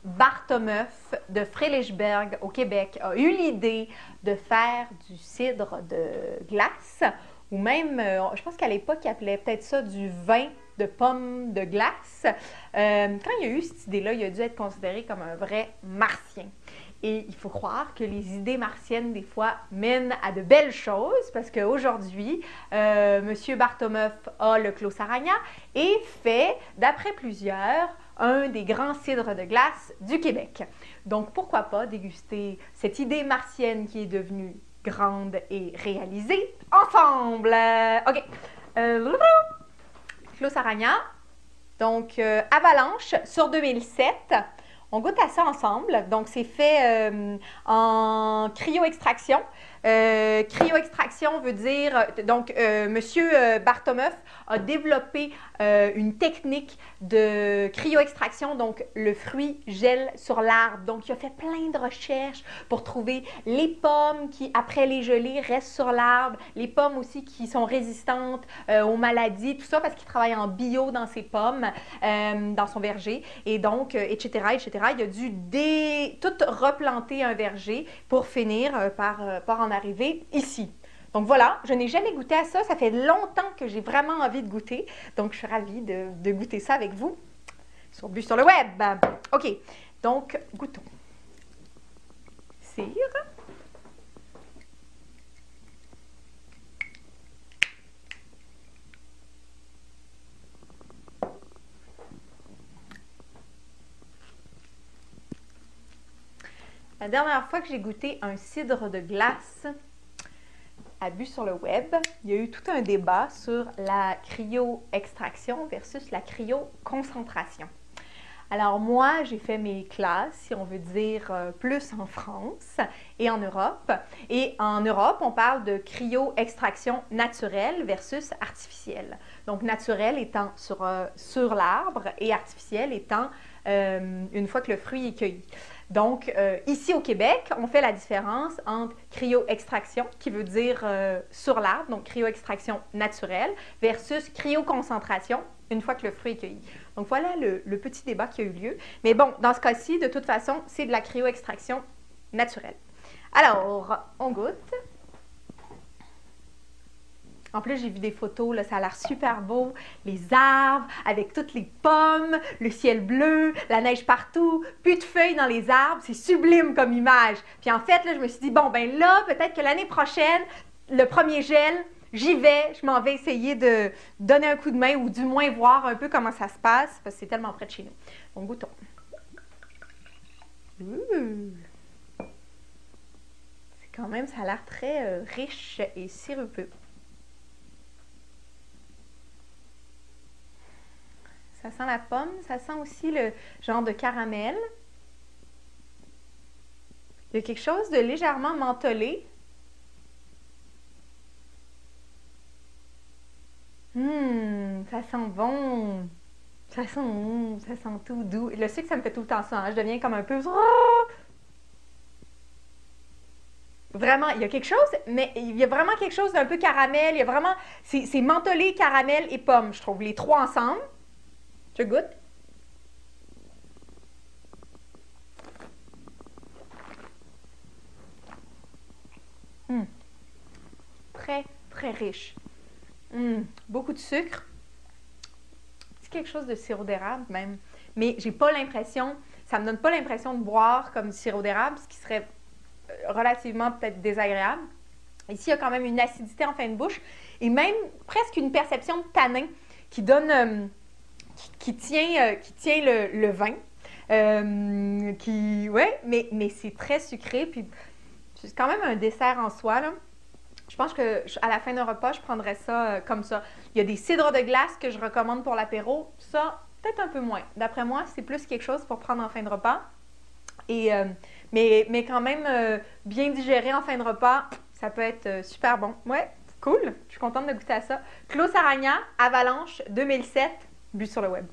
Bartomeuf de Frélichberg au Québec a eu l'idée de faire du cidre de glace, ou même, je pense qu'à l'époque, il appelait peut-être ça du vin de pommes de glace. Quand il a eu cette idée-là, il a dû être considéré comme un vrai martien. Et il faut croire que les idées martiennes, des fois, mènent à de belles choses, parce qu'aujourd'hui, M. Bartomeuf a le Clos Saragna et fait, d'après plusieurs, un des grands cidres de glace du Québec. Donc, pourquoi pas déguster cette idée martienne qui est devenue grande et réalisée ensemble? OK. Clos Saragna, donc Avalanche sur 2007. On goûte à ça ensemble. Donc, c'est fait en cryo-extraction. Cryo-extraction veut dire, donc, Monsieur Bartomeuf a développé une technique de cryo-extraction, donc le fruit gèle sur l'arbre. Donc, il a fait plein de recherches pour trouver les pommes qui, après les gelées, restent sur l'arbre, les pommes aussi qui sont résistantes aux maladies, tout ça, parce qu'il travaille en bio dans ses pommes, dans son verger, et donc, etc., etc. Il a dû tout replanter un verger pour finir par en arriver ici. Donc voilà, je n'ai jamais goûté à ça. Ça fait longtemps que j'ai vraiment envie de goûter. Donc, je suis ravie de goûter ça avec vous sur Bu sur le web. OK, donc, goûtons. Cire. La dernière fois que j'ai goûté un cidre de glace à Bu sur le web, il y a eu tout un débat sur la cryo-extraction versus la cryo-concentration. Alors moi, j'ai fait mes classes, si on veut dire, plus en France et en Europe. Et en Europe, on parle de cryo-extraction naturelle versus artificielle. Donc naturelle étant sur l'arbre et artificielle étant une fois que le fruit est cueilli. Donc, ici au Québec, on fait la différence entre cryo-extraction, qui veut dire sur l'arbre, donc cryo-extraction naturelle, versus cryoconcentration, une fois que le fruit est cueilli. Donc, voilà le petit débat qui a eu lieu. Mais bon, dans ce cas-ci, de toute façon, c'est de la cryo-extraction naturelle. Alors, on goûte. En plus, j'ai vu des photos, là, ça a l'air super beau. Les arbres avec toutes les pommes, le ciel bleu, la neige partout, plus de feuilles dans les arbres. C'est sublime comme image. Puis en fait, là, je me suis dit, bon, ben là, peut-être que l'année prochaine, le premier gel, j'y vais. Je m'en vais essayer de donner un coup de main ou du moins voir un peu comment ça se passe parce que c'est tellement près de chez nous. Donc, goûtons. C'est quand même, ça a l'air très riche et sirupeux. Ça sent la pomme, ça sent aussi le genre de caramel. Il y a quelque chose de légèrement mentholé. Ça sent bon. Ça sent tout doux. Le sucre, ça me fait tout le temps ça. Hein? Je deviens comme un peu... Vraiment, il y a quelque chose, mais il y a vraiment quelque chose d'un peu caramel. Il y a vraiment... C'est mentholé, caramel et pomme, je trouve. Les trois ensemble. Je goûte. Très, très riche. Beaucoup de sucre. C'est quelque chose de sirop d'érable même. Mais j'ai pas l'impression, ça me donne pas l'impression de boire comme du sirop d'érable, ce qui serait relativement peut-être désagréable. Ici, il y a quand même une acidité en fin de bouche et même presque une perception de tanin qui donne... qui tient le vin. Ouais, mais c'est très sucré. Puis c'est quand même un dessert en soi, là. Je pense qu'à la fin d'un repas, je prendrais ça comme ça. Il y a des cidres de glace que je recommande pour l'apéro. Ça, peut-être un peu moins. D'après moi, c'est plus quelque chose pour prendre en fin de repas. Et, mais quand même, bien digéré en fin de repas, ça peut être super bon. Ouais, cool. Je suis contente de goûter à ça. Clos Saragna, Avalanche 2007, Bu sur le web.